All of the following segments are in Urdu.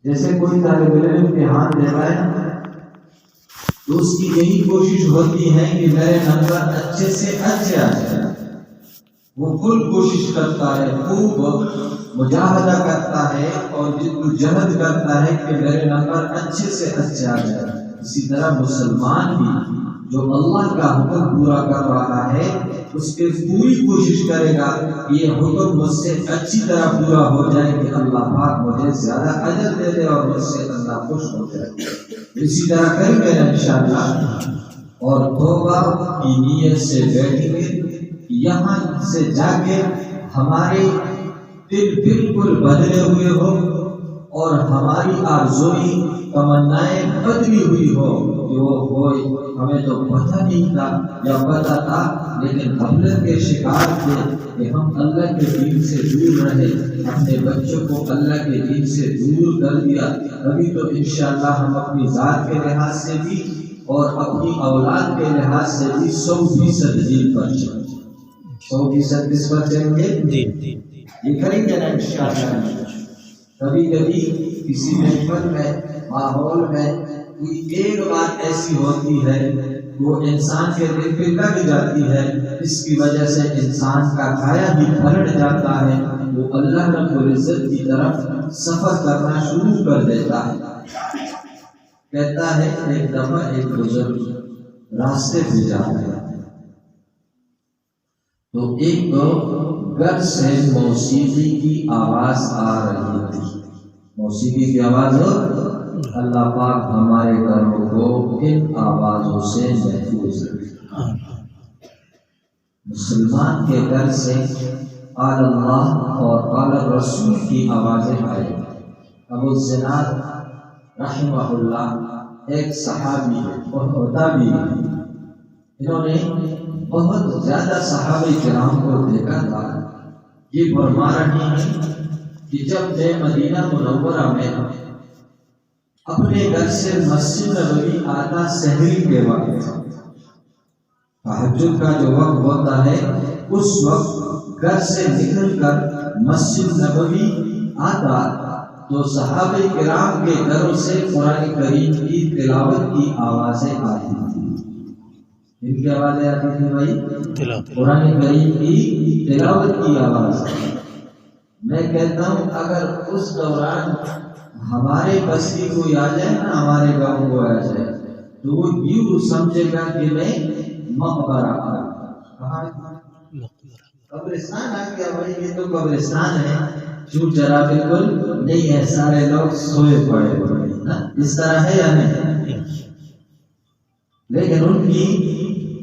جیسے کوئی طالب علم امتحان دے رہا ہے تو اس کی یہی کوشش ہوتی ہے کہ میرے نمبر اچھے سے اچھے آ جائے. وہ فل کوشش کرتا ہے، خوب مجاہدہ کرتا ہے اور جدوجہد کرتا ہے کہ میرے نمبر اچھے سے اچھے آ جائے. اسی طرح مسلمان بھی جو اللہ کا حکم پورا کر رہا ہے اس کی پوری کوشش کرے گا کہ یہ حکم مجھ سے اچھی طرح پورا ہو جائے کہ اللہ پاک مجھے زیادہ اجر دے دے اور مجھ سے اللہ خوش ہو جائے. اسی طرح کریں گے انشاءاللہ. اور توبہ کی نیت سے بیٹھیں گے، یہاں سے جا کے ہمارے دل بالکل بدلے ہوئے ہو اور ہماری آرزوئی تمنائیں بدلی ہوئی ہو کہ وہ ہوئے ہمیں تو پتہ نہیں تھا یا پتہ تھا لیکن غفلت کے شکار تھے کہ ہم اللہ کے دین سے دور رہے، اپنے بچوں کو اللہ کے دین سے دور کر دیا. ابھی تو انشاءاللہ ہم اپنی ذات کے لحاظ سے بھی اور اپنی اولاد کے لحاظ سے بھی 100% دین پر چلیں. 100% کس پر چلیں گے؟ یہ کریں گے نا انشاءاللہ. کبھی کبھی کسی محفل میں ماحول میں کوئی ایک بات ایسی ہوتی ہے وہ انسان کے دل پہ لگ جاتی ہے، اس کی وجہ سے انسان کا کھایا بھی پلٹ جاتا ہے، وہ اللہ رب العزت کی طرف سفر کرنا شروع کر دیتا ہے. کہتا ہے ایک دفعہ ایک بزرگ راستے پہ جا رہے تو ایک گھر سے موسیقی کی آواز آ رہی تھی. موسیقی کی آواز ہو، اللہ پاک ہمارے گھروں کو ان آوازوں سے محفوظ رکھے. مسلمان کے گھر سے قال اللہ اور قال رسول کی آوازیں آئی. ابو الزناد رحمہ اللہ ایک صحابی ہے، بہت تابعی ہے. انہوں نے بہت زیادہ صحابہ کرام کو دیکھا تھا. یہ فرما رہے ہیں کہ جب میں مدینہ منورہ میں اپنے گھر سے مسجد نبوی آتا سحری کے وقت، تہجد کا جو وقت ہوتا ہے اس وقت گھر سے نکل کر مسجد نبوی آتا تو صحابہ کرام کے گھروں سے قرآن کریم کی تلاوت کی آوازیں آتی تھی. ان کی آوازیں آتی تھی بھائی، قرآن کریم کی تلاوت کی آواز. میں کہتا ہوں اگر اس دوران ہمارے بستی کوئی آ جائے نا، ہمارے گاؤں کو آ جائے تو وہ یوں سمجھے گا کہ میں مقبرہ آ کہاں قبرستان آ گیا. بھائی یہ تو قبرستان ہے، چور چرا بالکل نہیں ہے، سارے لوگ سوئے پڑے نا، اس طرح ہے یا نہیں؟ لیکن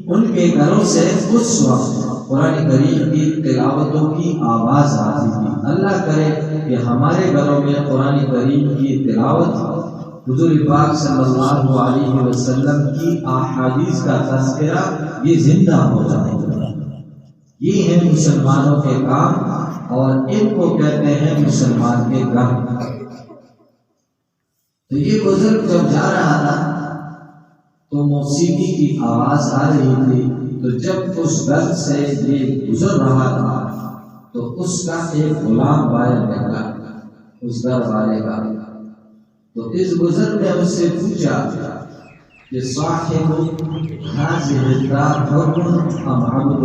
ان کے گھروں سے اس وقت قرآن کریم کی تلاوتوں کی آواز آتی تھی. اللہ کرے کہ ہمارے گھروں میں قرآن کریم کی تلاوت، حضور پاک صلی اللہ علیہ وسلم کی احادیث کا تذکرہ یہ زندہ ہو جائے. یہ ہے مسلمانوں کے کام اور ان کو کہتے ہیں مسلمان کے گھر. تو یہ بزرگ جب جا رہا تھا تو موسیقی کی آواز آ رہی تھی. تو جب اس گھر سے یہ گزر رہا تھا تو اس کا ایک غلام باہر نکلا اس گھر والے کا. تو اس بزرگ نے اس سے پوچھا کہ صاحب هذه الدار حر ام عبد،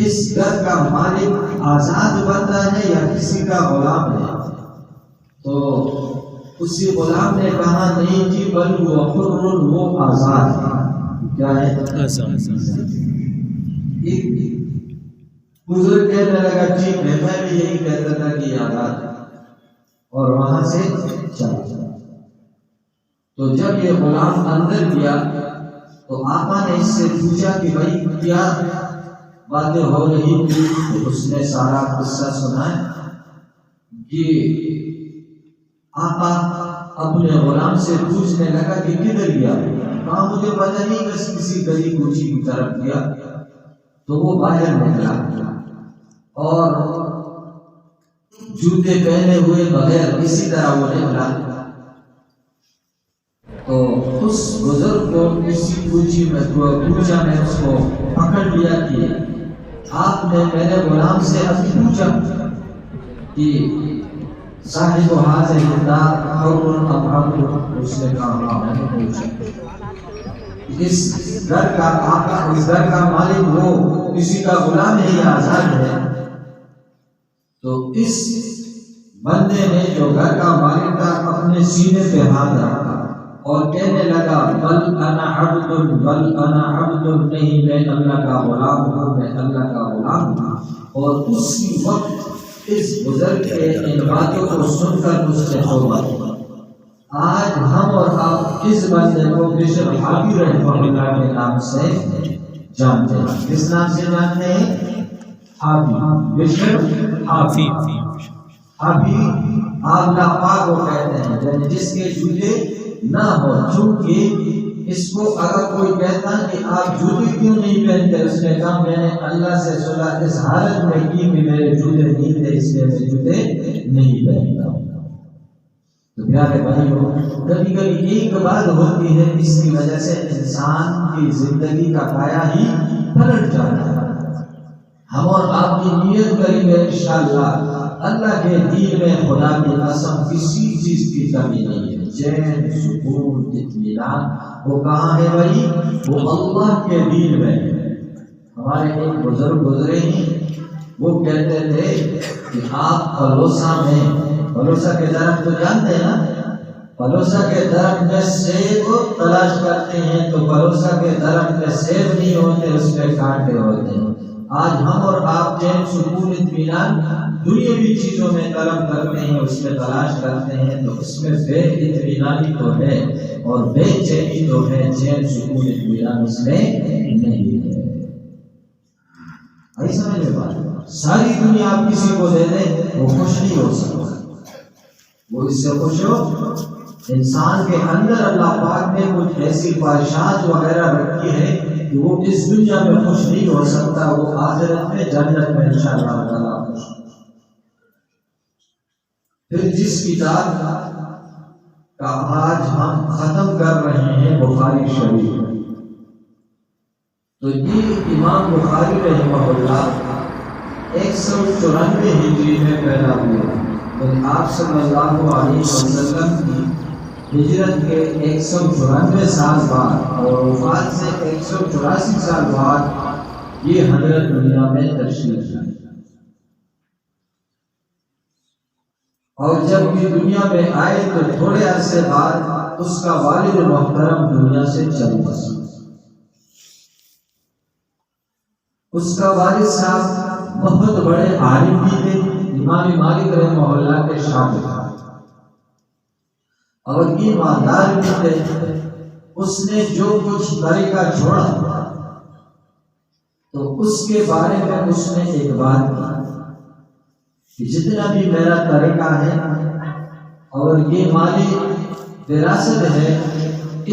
اس گھر کا مالک آزاد بندہ ہے یا کسی کا غلام ہے؟ تو اسی غلام نے کہا نہیں جی بل وہ حر، وہ آزاد ہے. کیا ہے؟ بزرگ کہنے لگا ٹھیک ہے، میں بھی یہی کہتا تھا کہ آزاد ہے، اور وہاں سے چلا. تو جب یہ غلام اندر گیا تو آقا نے اس سے پوچھا کہ بھائی کیا باتیں ہو رہی تھی؟ تو اس نے سارا قصہ سنایا کہ آقا اپنے غلام سے پوچھنے لگا کہ کدھر گیا؟ کہا مجھے پتہ نہیں، بس کسی گلی کوچی کی طرف گیا. تو وہ باہر نکلا اور جوتے پہنے ہوئے بغیر اسی طرح وہ نکلا. تو اس بزرگ کو کسی کوچی میں پوچھا، میں اس کو پکڑ لیا کہ آپ نے میرے غلام سے ابھی پوچھا کہ صاحب هذا الدار حر ام عبد؟ اس نے کہا میں نے پوچھا اس گھر کا آقا، اس گھر کا مالک وہ کسی کا غلام ہے یا آزاد ہے؟ تو اس بندے نے جو گھر کا مالک تھا اپنے سینے پہ ہاتھ رکھا اور کہنے لگا بل انا عبد، بل انا عبد، نہیں میں اللہ کا غلام ہوں، میں اللہ کا غلام ہوں۔ اور اسی وقت اس بزرگ کے ان باتوں کو سن کر اس نے توبہ کی۔ آج ہم اور آپ اس بندے کو بشر حافی رحمہ اللہ کے نام سے جانتے ہیں۔ کس نام سے جانتے ہیں؟ حافی، بشر حافی۔ حافی آپ ناپاک کو کہتے ہیں، یعنی جس کے جوتے نہ ہو، چونکہ اس کو اگر کوئی کہتا کہ آپ جوتے کیوں نہیں پہنتے، اس نے کہا میں نے اللہ سے سنا اس حالت میں کی کہ میرے جوتے نہیں تھے، اس لیے میں جوتے نہیں پہنتا ہوں۔ تو پیارے بھائیوں، کبھی کبھی ایک بات ہوتی ہے اس کی وجہ سے انسان کی زندگی کا پایا ہی پلٹ جاتا ہے۔ ہم اور آپ کی نیت کریں گے انشاءاللہ اللہ کے دین میں خدا کی قسم کسی چیز کی کمی نہیں ہے۔ چین، سکون، اطمینان وہ کہاں ہے بھائی؟ وہ اللہ کے دین میں ہے۔ ہمارے ایک بزرگ گزرے ہیں، وہ کہتے تھے کہ آپ فلوسہ میں، فلوسہ کے درخت تو جانتے ہیں نا، فلوسہ کے درخت میں سیب تلاش کرتے ہیں تو فلوسہ کے درخت میں سیب نہیں ہوتے، اس میں کانٹے ہوتے ہیں۔ آج ہم اور آپ چین، سکون، اطمینان دنیاوی چیزوں میں طلب کرتے ہیں، اس میں تلاش کرتے ہیں، تو اس میں بے اطمینانی تو ہے اور بے چینی تو ہے، چین، سکون، اطمینان اس میں نہیں ہے۔ ایسا نہیں بات، ساری دنیا آپ کسی کو دے دیں وہ خوش نہیں ہو سکتا، وہ اس سے خوش ہو۔ انسان کے اندر اللہ پاک نے کچھ ایسی خواہشات وغیرہ رکھی ہے کہ وہ اس دنیا میں خوش نہیں ہو سکتا، وہ آخرت میں جنت میں انشاءاللہ تعالیٰ خوش۔ پھر جس کتاب کا آج ہم ختم کر رہے ہیں بخاری شریف، تو یہ امام بخاری رحمہ اللہ 194 ہجری میں پیدا ہوئے، یعنی آپ صلی اللہ علیہ وسلم کی ہجرت کے 194 سال بعد اور وفات سے 184 سال بعد یہ حضرت دنیا میں تشریف لائے۔ اور جب یہ دنیا میں آئے تو تھوڑے عرصے بعد اس کا والد محترم دنیا سے چل بسا۔ اس کا والد صاحب بہت بڑے عالم بھی تھے، امام مالک رحمہ اللہ کے شاگرد، اور یہ مالدار بھی تھے۔ اس نے جو کچھ طریقہ چھوڑا تو اس کے بارے میں اس نے ایک بات کی کہ جتنا بھی میرا طریقہ ہے اور یہ مالی وراثت ہے،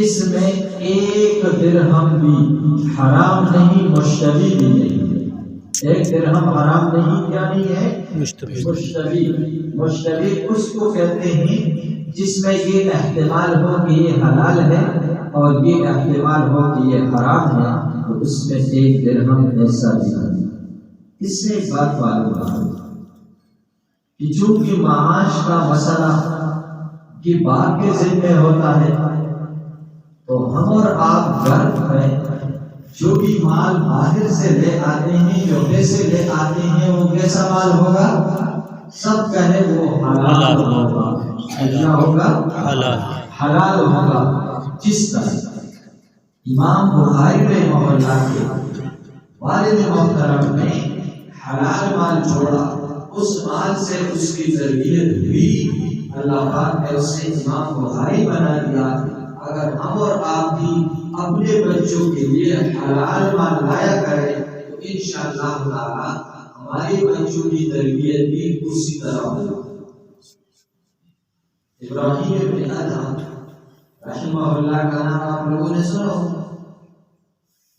اس میں ایک درہم بھی حرام نہیں، مشتبی بھی نہیں۔ ایک درہم حرام نہیں، کیا نہیں ہے؟ مشتبی اس کو کہتے ہیں جس میں یہ احتمال ہو کہ یہ حلال ہے اور یہ احتمال ہو کہ یہ حرام ہے، تو اس میں ایک درہم ایسا بھی نہیں۔ اس سے ایک بات معلوم ہے کہ چونکہ معاش کا مسئلہ کی باپ کے ذمہ ہوتا ہے، تو ہم اور آپ گھر میں جو بھی مال باہر سے لے آتے ہیں، جو پیسے لے آتے ہیں، وہ کیسا مال ہوگا؟ سب کہے وہ حلال ہوگا۔ کیا ہوگا؟ حلال ہوگا۔ جس طرح امام بخاری رحمہ اللہ کے والد محترم نے حلال مال چھوڑا، اس مال سے اس کی تربیت ہوئی، اللہ پاک نے اسے امام بخاری بنا دیا۔ اگر ہم اور آپ بھی اپنے بچوں کے لیے حلال مال لایا کریں تو انشاءاللہ تعالی ہمارے بچوں کی تربیت بھی اسی طرح ہوگی۔ ابراہیم بن ادہم رحمہ اللہ کا نام آپ لوگوں نے سنا ہو۔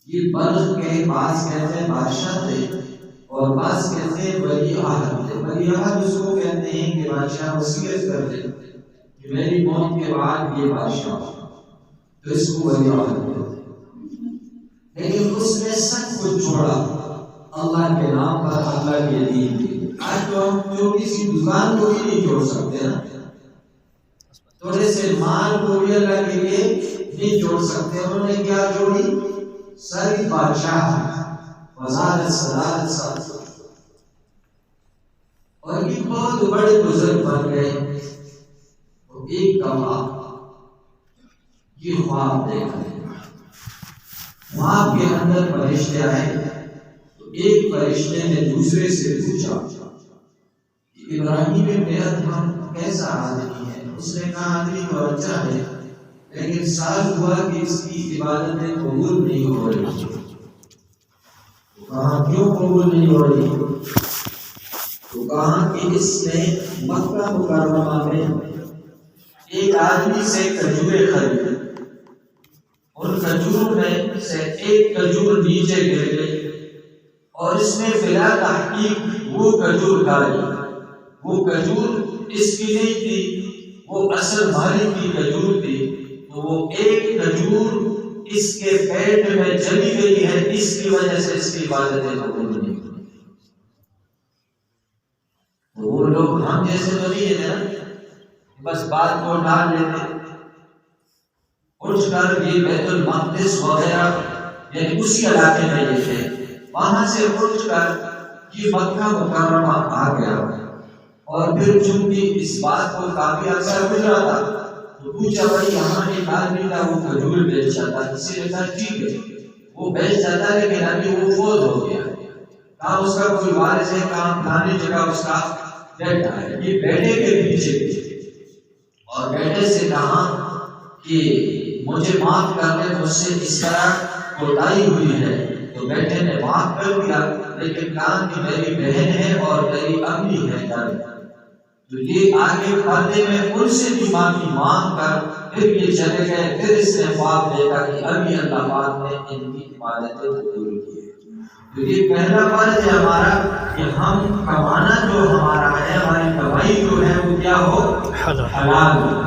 یہ بلخ کے پاس کہتے ہیں بادشاہ تھے، اور پاس کہتے ہیں ولی عہد تھے۔ ولی عہد اس کو کہتے ہیں کہ بادشاہ وصیت کر دے کہ میری موت کے بعد یہ بادشاہ ہو، تو اس کو ولی عہد کہتے ہیں۔ لیکن اس نے سب کچھ چھوڑا اللہ کے نام پر، اللہ کے دین کے، آج تو ہم چھوٹی سی دکان کو بھی نہیں چھوڑ سکتے نا، تھوڑے سے مال کو بھی اللہ کے لیے نہیں چھوڑ سکتے. انہوں نے کیا چھوڑی؟ ساری بادشاہ وزارت صدارت ساتھ، اور یہ بہت بڑے بزرگ بن گئے. تو ایک دفعہ یہ خواب دیکھا، خواب کے اندر فرشتے آئے. تو ایک فرشتے نے دوسرے سے پوچھا کہ ابراہیم ابن ادہم کیسا آدمی ہے؟ اس نے کہا آدمی تو اچھا ہے، لیکن سال ہوا کہ اس کی عبادتیں قبول نہیں ہو رہی. کہا کیوں قبول نہیں ہو رہی؟ تو کہا کہ اس نے مکہ مکرمہ میں ایک آدمی سے کھجوریں خریدی، ان کھجوروں میں سے ایک کھجور نیچے گر گئی اور اس نے بلا تحقیق وہ کھجور کھا لی. وہ کھجور اس کی نہیں تھی، وہ اصل مالک کی کھجور تھی. تو وہ ایک کھجور اس کے پیٹ میں چلی گئی ہے، اس کی وجہ سے اس کی عبادتیں قبول نہیں ہوئی. تو وہ لوگ ہم جیسے تو نہیں ہے نا، بس بات کو ڈال لیتے. اٹھ کر یہ بیت المقدس وغیرہ یعنی اسی علاقے میں یہ تھے، وہاں سے اٹھ کر یہ مکہ مکرمہ آ گیا. اور پھر چونکہ اس بات کو کافی عرصہ گزرا تھا تو پوچھا بھائی یہاں ایک آدمی تھا وہ کھجور بیچ جاتا، کسی نے کہا ٹھیک ہے وہ بیچ جاتا، لیکن ابھی وہ فوت ہو گیا. کہاں اس کا کوئی وارث ہے؟ کہاں پرانی جگہ اس کا بیٹا ہے. یہ بیٹے کے پیچھے اور بیٹے سے کہا کہ مجھے معاف کر دے، مجھ سے اس طرح کوتاہی ہوئی ہے. تو بیٹے نے معاف کر دیا، لیکن کہا کہ میری بہن ہے اور میری امی ہے گھر. تو یہ آگے پردے میں ان سے بھی معافی مانگ کر پھر یہ چلے گئے. پھر اس نے خواب دیکھا کہ ابھی اللہ پاک نے ان کی عبادتیں قبول کی. تو یہ پہلا فرض ہے ہمارا کہ ہم کمانا جو ہمارا ہے، ہماری کمائی جو ہے وہ کیا ہو؟ حلال ہو.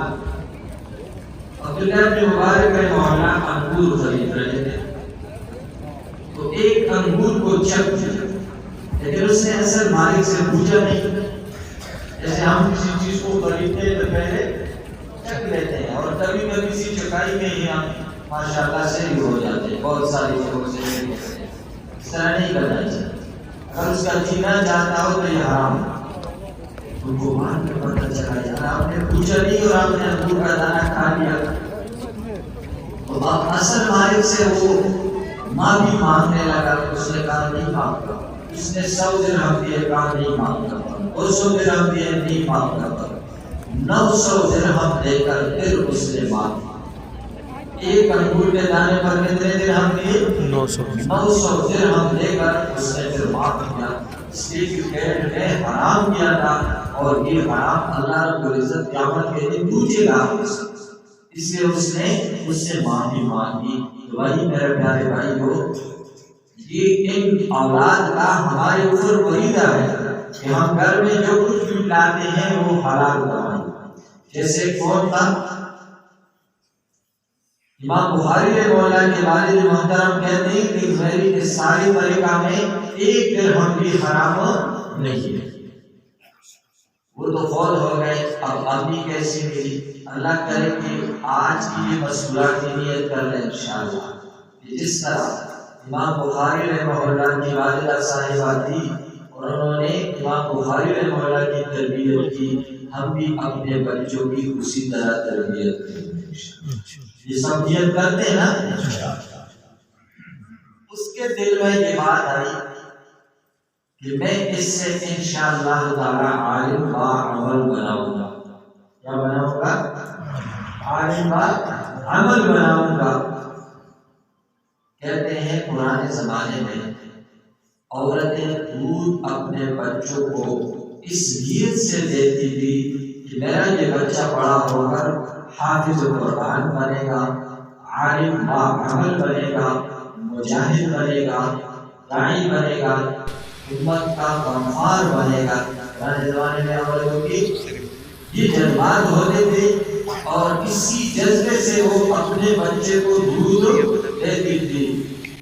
عبداللہ بن مبارک رحمہ اللہ انگور خرید رہے تھے، تو ایک انگور کو چکھ دیا، لیکن اس نے اصل مالک سے پوچھا نہیں. جیسے ہم کسی چیز کو خریدتے ہیں تو پہلے چکھ لیتے ہیں، اور کبھی کبھی کسی چکائی میں ہی ہم ماشاءاللہ سے ہی ہو جاتے ہیں. بہت ساری چیزوں سے اس طرح نہیں کرنا چاہیے. اگر اس کا جینا چاہتا ہو تو یہ حرام ہے. ان کو مان کے پتہ چلا یار آپ نے پوچھا نہیں اور آپ نے انگور کا دانہ کھا لیا. تو اب اصل مالک سے وہ معافی مانگنے لگا. اس نے کہا نہیں معاف کرتا. اس نے 100 درہم دیے، کہا نہیں معاف کرتا. 200 درہم دیے، نہیں معاف کرتا. 900 درہم دے کر پھر اس نے معاف. ایک انگور کے دانے پر کتنے درہم دیے؟ 900 درہم دے کر اس نے پھر معاف کیا. اس لیے کہ پیٹ میں حرام کیا تھا، اور یہ حرام اللہ رب العزت قیامت کے دن پوچھے گا. اس لیے اس نے اس سے معافی مانگی. تو وہی میرے پیارے بھائی کو یہ ان اولاد کا ہمارے اوپر وعیدہ ہے کہ ہم گھر میں جو کچھ بھی لاتے ہیں وہ حلال کمائیں. جیسے کون تھا؟ امام بخاری رحمہ اللہ کے والد محترم کہتے ہیں کہ میری اس ساری طریقہ میں ایک درہم بھی حرام نہیں ہے. وہ تو فوت ہو گئے، اب امی کیسی ملی؟ اللہ کرے کہ آج کی یہ مسئولات کی نیت کر لیں انشاءاللہ کہ جس طرح امام بخاری رحمہ اللہ کی والدہ صاحبہ تھی اور انہوں نے امام بخاری رحمہ اللہ کی تربیت کی، ہم بھی اپنے بچوں کی اسی طرح تربیت کریں. یہ سب نیت کرتے ہیں نا. اس کے دل میں یہ بات آئی کہ میں اس سے انشاءاللہ تعالی عالم با عمل بناؤں گا. کیا بناؤں گا؟ عالم با عمل بناؤں گا. کہتے ہیں پرانے زمانے میں عورتیں دودھ اپنے بچوں کو اس نیت سے دیتی تھی کہ میرا یہ بچہ بڑا ہو کر حافظ قرآن بنے گا، عالم با عمل بنے گا، مجاہد بنے گا، داعی بنے گا، امت کا غمخوار بنے گا. پرانے زمانے میں عورتوں کی یہ جذبات ہوتے تھے، اور اسی جذبے سے وہ اپنے بچے کو دودھ دیتی تھی.